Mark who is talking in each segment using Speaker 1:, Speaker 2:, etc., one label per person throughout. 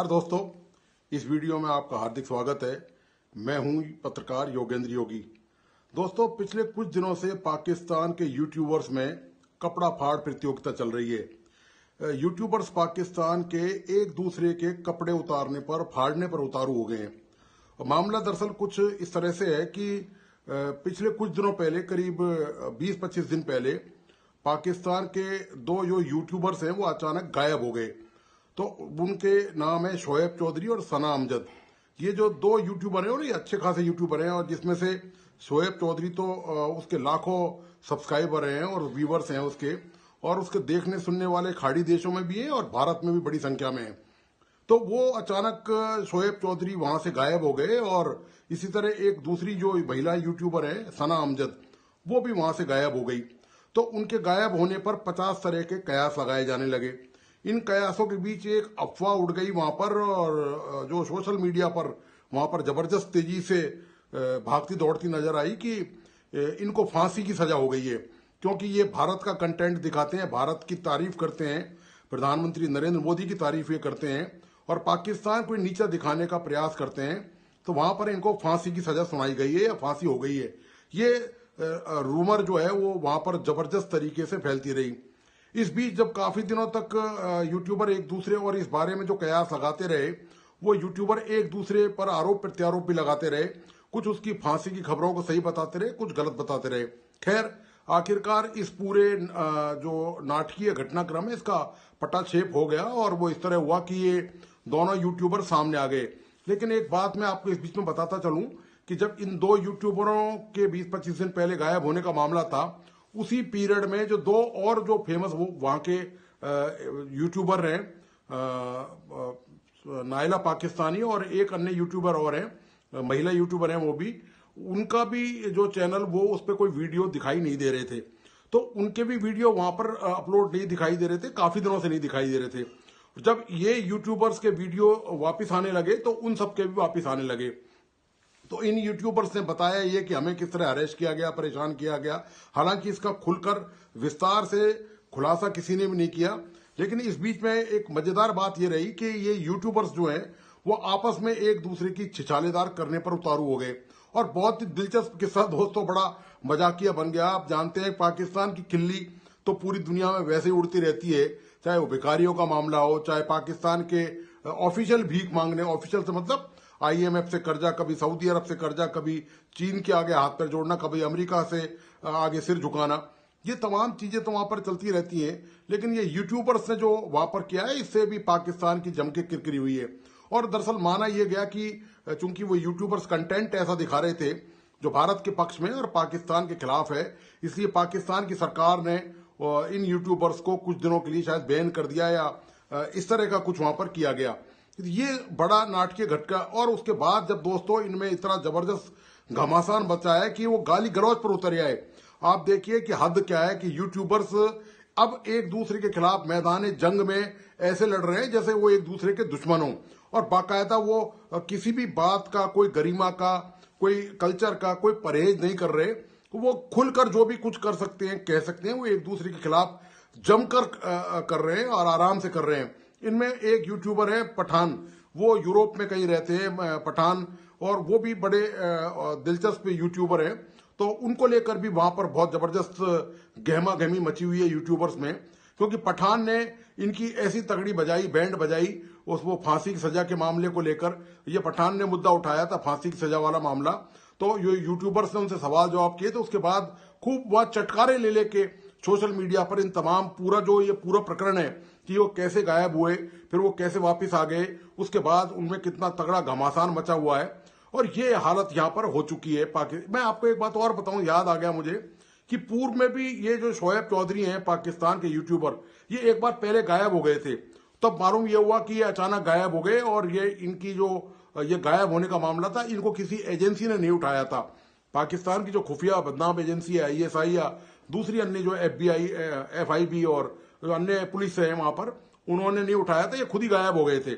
Speaker 1: नमस्कार दोस्तों, इस वीडियो में आपका हार्दिक स्वागत है। मैं हूं पत्रकार योगेंद्र योगी। दोस्तों, पिछले कुछ दिनों से पाकिस्तान के यूट्यूबर्स में कपड़ा फाड़ प्रतियोगिता चल रही है। यूट्यूबर्स पाकिस्तान के एक दूसरे के कपड़े उतारने पर, फाड़ने पर उतारू हो गए हैं। मामला दरअसल कुछ इस तरह से है कि पिछले कुछ दिनों पहले, करीब 20-25 दिन पहले, पाकिस्तान के दो जो यूट्यूबर्स हैं वो अचानक गायब हो गए। तो उनके नाम है शोएब चौधरी और सना अमजद। ये जो दो यूट्यूबर हैं, और ये अच्छे खासे यूट्यूबर हैं, और जिसमें से शोएब चौधरी तो उसके लाखों सब्सक्राइबर हैं और व्यूवर्स हैं उसके, और उसके देखने सुनने वाले खाड़ी देशों में भी हैं और भारत में भी बड़ी संख्या में हैं। तो वो अचानक शोएब चौधरी वहां से गायब हो गए, और इसी तरह एक दूसरी जो महिला यूट्यूबर है सना अमजद, वो भी वहां से गायब हो गई। तो उनके गायब होने पर 50 तरह के कयास लगाए जाने लगे। इन कयासों के बीच एक अफवाह उड़ गई वहां पर, और जो सोशल मीडिया पर वहां पर जबरदस्त तेजी से भागती दौड़ती नजर आई कि इनको फांसी की सजा हो गई है, क्योंकि ये भारत का कंटेंट दिखाते हैं, भारत की तारीफ करते हैं, प्रधानमंत्री नरेंद्र मोदी की तारीफ ये करते हैं और पाकिस्तान को नीचा दिखाने का प्रयास करते हैं। तो वहां पर इनको फांसी की सजा सुनाई गई है या फांसी हो गई है। ये रूमर जो है वो वहां पर जबरदस्त तरीके से फैलती रही। इस बीच जब काफी दिनों तक यूट्यूबर एक दूसरे और इस बारे में जो कयास लगाते रहे, वो यूट्यूबर एक दूसरे पर आरोप प्रत्यारोप भी लगाते रहे। कुछ उसकी फांसी की खबरों को सही बताते रहे, कुछ गलत बताते रहे। खैर, आखिरकार इस पूरे जो नाटकीय घटनाक्रम है इसका पटाक्षेप हो गया और वो इस तरह हुआ कि ये दोनों यूट्यूबर सामने आ गए। लेकिन एक बात मैं आपको इस बीच में बताता चलूं कि जब इन दो यूट्यूबरों के 20-25 दिन पहले गायब होने का मामला था, उसी पीरियड में जो दो और जो फेमस वो वहां के यूट्यूबर हैं, नायला पाकिस्तानी और एक अन्य यूट्यूबर और हैं, महिला यूट्यूबर हैं वो भी, उनका भी जो चैनल वो उस पर कोई वीडियो दिखाई नहीं दे रहे थे। तो उनके भी वीडियो वहां पर अपलोड नहीं दिखाई दे रहे थे, काफी दिनों से नहीं दिखाई दे रहे थे। जब ये यूट्यूबर्स के वीडियो वापिस आने लगे तो उन सबके भी वापिस आने लगे। तो इन यूट्यूबर्स ने बताया ये कि हमें किस तरह अरेस्ट किया गया, परेशान किया गया। हालांकि इसका खुलकर विस्तार से खुलासा किसी ने भी नहीं किया। लेकिन इस बीच में एक मजेदार बात ये रही कि ये यूट्यूबर्स जो हैं वो आपस में एक दूसरे की छिछालेदार करने पर उतारू हो गए, और बहुत ही दिलचस्प किस्सा दोस्तों, बड़ा मजाकिया बन गया। आप जानते हैं पाकिस्तान की खिल्ली तो पूरी दुनिया में वैसे ही उड़ती रहती है, चाहे वो भिखारियों का मामला हो, चाहे पाकिस्तान के ऑफिशियल भीख मांगने, ऑफिशियल से मतलब IMF से कर्जा, कभी सऊदी अरब से कर्जा, कभी चीन के आगे हाथ पैर जोड़ना, कभी अमेरिका से आगे सिर झुकाना, ये तमाम चीजें तो वहां पर चलती रहती हैं। लेकिन ये यूट्यूबर्स ने जो वहां पर किया है, इससे भी पाकिस्तान की जम के किरकिरी हुई है। और दरअसल माना यह गया कि चूंकि वो यूट्यूबर्स कंटेंट ऐसा दिखा रहे थे जो भारत के पक्ष में और पाकिस्तान के खिलाफ है, इसलिए पाकिस्तान की सरकार ने इन यूट्यूबर्स को कुछ दिनों के लिए शायद बैन कर दिया, या इस तरह का कुछ वहां पर किया गया। ये बड़ा नाटकीय घटना। और उसके बाद जब दोस्तों इनमें इतना जबरदस्त घमासान बचा है कि वो गाली गलौज पर उतर आए। आप देखिए कि हद क्या है कि यूट्यूबर्स अब एक दूसरे के खिलाफ मैदान जंग में ऐसे लड़ रहे हैं जैसे वो एक दूसरे के दुश्मन हों, और बाकायदा वो किसी भी बात का, कोई गरिमा का, कोई कल्चर का कोई परहेज नहीं कर रहे। वो खुलकर जो भी कुछ कर सकते हैं, कह सकते हैं, वो एक दूसरे के खिलाफ जमकर कर रहे हैं और आराम से कर रहे हैं। इनमें एक यूट्यूबर है पठान, वो यूरोप में कहीं रहते हैं पठान, और वो भी बड़े दिलचस्प यूट्यूबर हैं। तो उनको लेकर भी वहां पर बहुत जबरदस्त गहमा गहमी मची हुई है यूट्यूबर्स में, क्योंकि पठान ने इनकी ऐसी तगड़ी बजाई, बैंड बजाई उस वो फांसी की सजा के मामले को लेकर। ये पठान ने मुद्दा उठाया था, फांसी की सजा वाला मामला। तो ये यूट्यूबर्स ने उनसे सवाल जवाब किए, तो उसके बाद खूब वह चटकारे ले लेके सोशल मीडिया पर इन तमाम ये पूरा प्रकरण है कि वो कैसे गायब हुए, फिर वो कैसे वापस आ गए, उसके बाद उनमें कितना तगड़ा घमासान मचा हुआ है, और ये हालत यहाँ पर हो चुकी है। मैं आपको एक बात और बताऊं, याद आ गया मुझे कि पूर्व में भी ये जो शोएब चौधरी हैं पाकिस्तान के यूट्यूबर, ये एक बार पहले गायब हो गए थे। तब मालूम ये हुआ कि ये अचानक गायब हो गए, और ये इनकी जो ये गायब होने का मामला था, इनको किसी एजेंसी ने नहीं उठाया था। पाकिस्तान की जो खुफिया बदनाम एजेंसी है ISI, या दूसरी अन्य जो FBI, FIB और अन्य पुलिस है वहां पर, उन्होंने नहीं उठाया था, ये खुद ही गायब हो गए थे।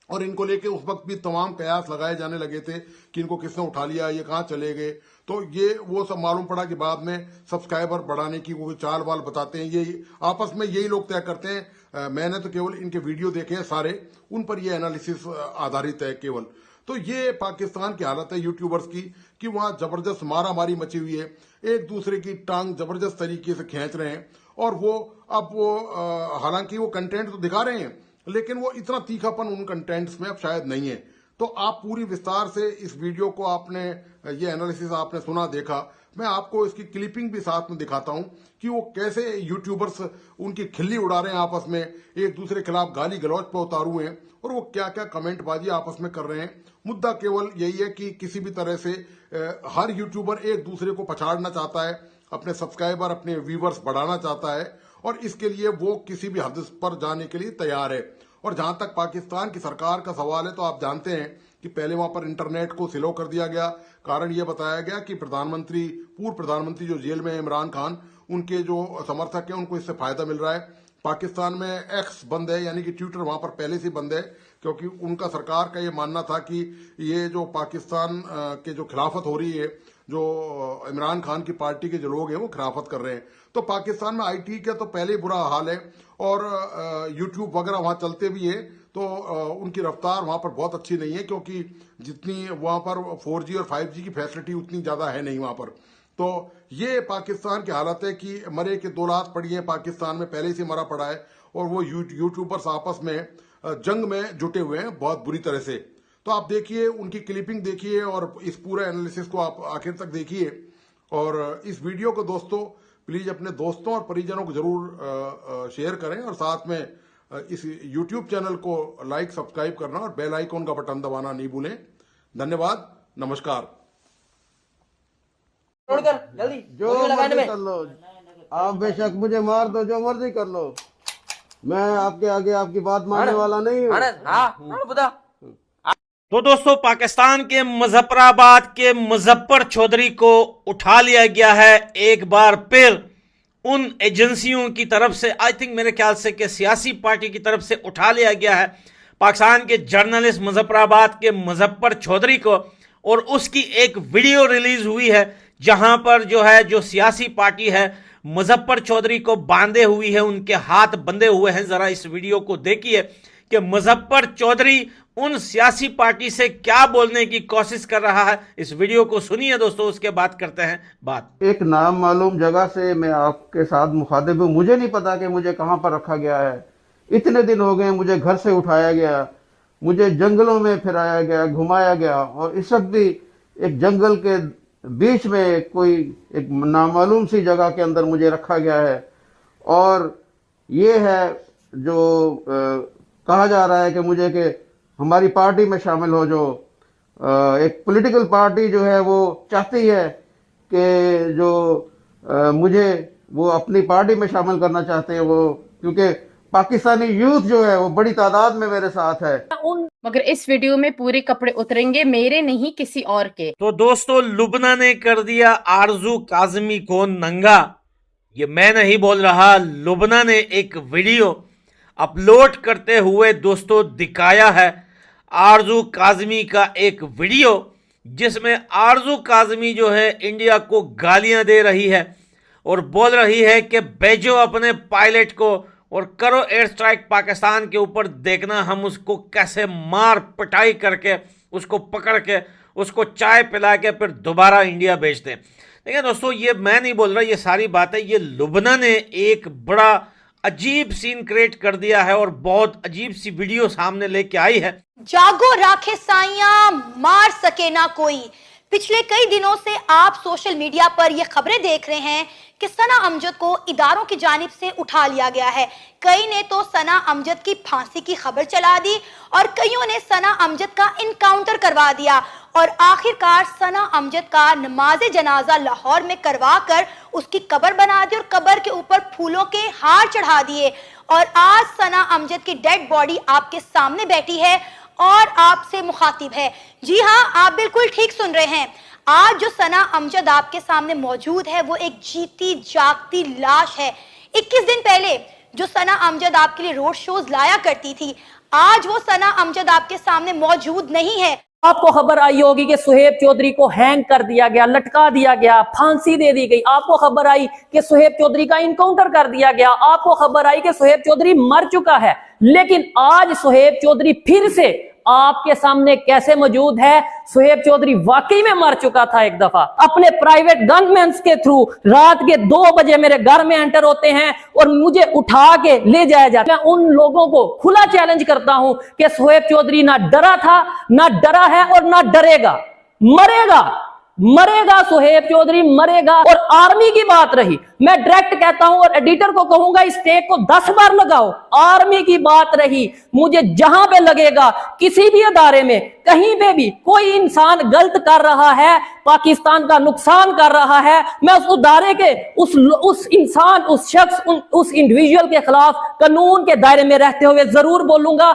Speaker 1: और इनको लेके उस वक्त भी तमाम कयास लगाए जाने लगे थे कि इनको किसने उठा लिया, ये कहाँ चले गए। तो ये वो सब मालूम पड़ा कि बाद में सब्सक्राइबर बढ़ाने की वो चाल वाल बताते हैं, ये आपस में यही लोग तय करते हैं। मैंने तो केवल इनके वीडियो देखे हैं सारे, उन पर ये एनालिसिस आधारित है केवल। तो ये पाकिस्तान की हालत है यूट्यूबर्स की कि वहां जबरदस्त मारामारी मची हुई है, एक दूसरे की टांग जबरदस्त तरीके से खींच रहे हैं। और वो अब वो हालांकि वो कंटेंट तो दिखा रहे हैं, लेकिन वो इतना तीखापन उन कंटेंट्स में अब शायद नहीं है। तो आप पूरी विस्तार से इस वीडियो को आपने ये एनालिसिस आपने सुना देखा, मैं आपको इसकी क्लिपिंग भी साथ में दिखाता हूं कि वो कैसे यूट्यूबर्स उनकी खिल्ली उड़ा रहे हैं, आपस में एक दूसरे के खिलाफ गाली गलौज पर उतारू हैं और वो क्या क्या कमेंटबाजी आपस में कर रहे हैं। मुद्दा केवल यही है कि किसी भी तरह से हर यूट्यूबर एक दूसरे को पछाड़ना चाहता है, अपने सब्सक्राइबर अपने व्यूवर्स बढ़ाना चाहता है और इसके लिए वो किसी भी हद पर जाने के लिए तैयार है। और जहां तक पाकिस्तान की सरकार का सवाल है तो आप जानते हैं कि पहले वहां पर इंटरनेट को स्लो कर दिया गया। कारण ये बताया गया कि पूर्व प्रधानमंत्री जो जेल में है इमरान खान, उनके जो समर्थक हैं उनको इससे फायदा मिल रहा है। पाकिस्तान में एक्स बंद है, यानी कि ट्विटर वहां पर पहले से बंद है, क्योंकि उनका सरकार का ये मानना था कि ये जो पाकिस्तान के जो खिलाफत हो रही है, जो इमरान खान की पार्टी के जो लोग हैं वो खिलाफत कर रहे हैं। तो पाकिस्तान में आईटी का तो पहले ही बुरा हाल है और यूट्यूब वगैरह वहां चलते भी है तो उनकी रफ्तार वहां पर बहुत अच्छी नहीं है, क्योंकि जितनी वहां पर 4G और 5G की फैसिलिटी उतनी ज्यादा है नहीं वहां पर। तो ये पाकिस्तान की हालत है कि मरे के 2 लाख पड़ी है पाकिस्तान में, पहले से मरा पड़ा है और वो यूट्यूबर्स आपस में जंग में जुटे हुए हैं बहुत बुरी तरह से। तो आप देखिए, उनकी क्लिपिंग देखिए और इस पूरे एनालिसिस को आप आखिर तक देखिए। और इस वीडियो को दोस्तों प्लीज अपने दोस्तों और परिजनों को जरूर शेयर करें और साथ में इस यूट्यूब चैनल को लाइक सब्सक्राइब करना और बेल आइकॉन का बटन दबाना नहीं भूलें। धन्यवाद, नमस्कार।
Speaker 2: जल्दी जो मर्जी कर लो, आप बेशक मुझे मार दो, जो मर्जी कर लो, मैं आपके आगे आपकी बात मानने वाला नहीं हूँ।
Speaker 3: तो दोस्तों, पाकिस्तान के मुजफ्फराबाद के मुजफ्फर चौधरी को उठा लिया गया है एक बार फिर उन एजेंसियों की तरफ से, आई थिंक मेरे ख्याल से कि सियासी पार्टी की तरफ से उठा लिया गया है पाकिस्तान के जर्नलिस्ट मुजफ्फराबाद के मुजफ्फर चौधरी को। और उसकी एक वीडियो रिलीज हुई है जहां पर जो सियासी पार्टी है मुजफ्फर चौधरी को बांधे हुई है, उनके हाथ बंधे हुए हैं। जरा इस वीडियो को देखिए कि मुजफ्फर चौधरी उन सियासी पार्टी से क्या बोलने की कोशिश कर रहा है। इस वीडियो को सुनिए दोस्तों, उसके बाद करते हैं बात।
Speaker 2: एक नाम मालूम जगह से मैं आपके साथ मुखातिब हूँ, मुझे नहीं पता कि मुझे कहां पर रखा गया है। इतने दिन हो गए, मुझे घर से उठाया गया, मुझे जंगलों में फिराया गया, घुमाया गया और इस वक्त भी एक जंगल के बीच में कोई एक नामालूम सी जगह के अंदर मुझे रखा गया है। और ये है जो कहा जा रहा है कि मुझे कि हमारी पार्टी में शामिल हो, जो एक पॉलिटिकल पार्टी जो है वो चाहती है कि जो मुझे वो अपनी पार्टी में शामिल करना चाहते हैं वो, क्योंकि पाकिस्तानी यूथ जो है वो बड़ी तादाद में मेरे साथ है।
Speaker 4: मगर इस वीडियो में पूरे कपड़े उतरेंगे, मेरे नहीं किसी और के।
Speaker 3: तो दोस्तों, लुबना ने कर दिया आरजू काजमी को नंगा। ये मैं नहीं बोल रहा, लुबना ने एक वीडियो अपलोड करते हुए दोस्तों दिखाया है आरजू काजमी का एक वीडियो, जिसमें आरजू काजमी जो है इंडिया को गालियां दे रही है और बोल रही है कि भेजो अपने पायलट को और करो एयर स्ट्राइक पाकिस्तान के ऊपर, देखना हम उसको कैसे मार पिटाई करके उसको पकड़ के उसको चाय पिला के फिर दोबारा इंडिया भेज दें। देखिए दोस्तों, ये मैं नहीं बोल रहा, ये सारी बातें ये लुबना ने एक बड़ा अजीब सीन क्रिएट कर दिया है और बहुत अजीब सी वीडियो सामने लेके आई है।
Speaker 5: जागो राखे साइयां, मार सके ना कोई। पिछले कई दिनों से आप सोशल मीडिया पर यह खबरें देख रहे हैं कि सना अमजद को इदारों की जानिब से उठा लिया गया है। कई ने तो सना अमजद की फांसी की खबर चला दी और कईयों ने सना अमजद का इनकाउंटर करवा दिया और आखिरकार सना अमजद का नमाज जनाजा लाहौर में करवा कर उसकी कब्र बना दी और कब्र के ऊपर फूलों के हार चढ़ा दिए। और आज सना अमजद की डेड बॉडी आपके सामने बैठी है और आपसे मुखातिब है। जी हाँ, आप बिल्कुल ठीक सुन रहे हैं। आज जो सना अमजद आपके सामने मौजूद है वो एक जीती जागती लाश है। 21 दिन पहले जो सना अमजद आपके लिए रोड शोज लाया करती थी, आज वो सना अमजद आपके सामने मौजूद नहीं है।
Speaker 6: आपको खबर आई होगी कि सुहेब चौधरी को हैंग कर दिया गया, लटका दिया गया, फांसी दे दी गई। आपको खबर आई कि सुहेब चौधरी का इनकाउंटर कर दिया गया। आपको खबर आई कि सुहेब चौधरी मर चुका है। लेकिन आज सुहेब चौधरी फिर से आपके सामने कैसे मौजूद है? सुहेब चौधरी वाकई में मर चुका था। एक दफा अपने प्राइवेट गनमैन के थ्रू रात के 2 बजे मेरे घर में एंटर होते हैं और मुझे उठा के ले जाया जाता है। मैं उन लोगों को खुला चैलेंज करता हूं कि सुहेब चौधरी ना डरा था, ना डरा है और ना डरेगा। मरेगा सुहेब चौधरी मरेगा। और आर्मी की बात रही, मैं डायरेक्ट कहता हूं और एडिटर को कहूंगा इस टेक को 10 बार लगाओ। आर्मी की बात रही, मुझे जहां पे लगेगा किसी भी अदारे में कहीं पे भी कोई इंसान गलत कर रहा है, पाकिस्तान का नुकसान कर रहा है, मैं उस अदारे के उस इंसान, उस शख्स, उस इंडिविजुअल के खिलाफ कानून के दायरे में रहते हुए जरूर बोलूंगा।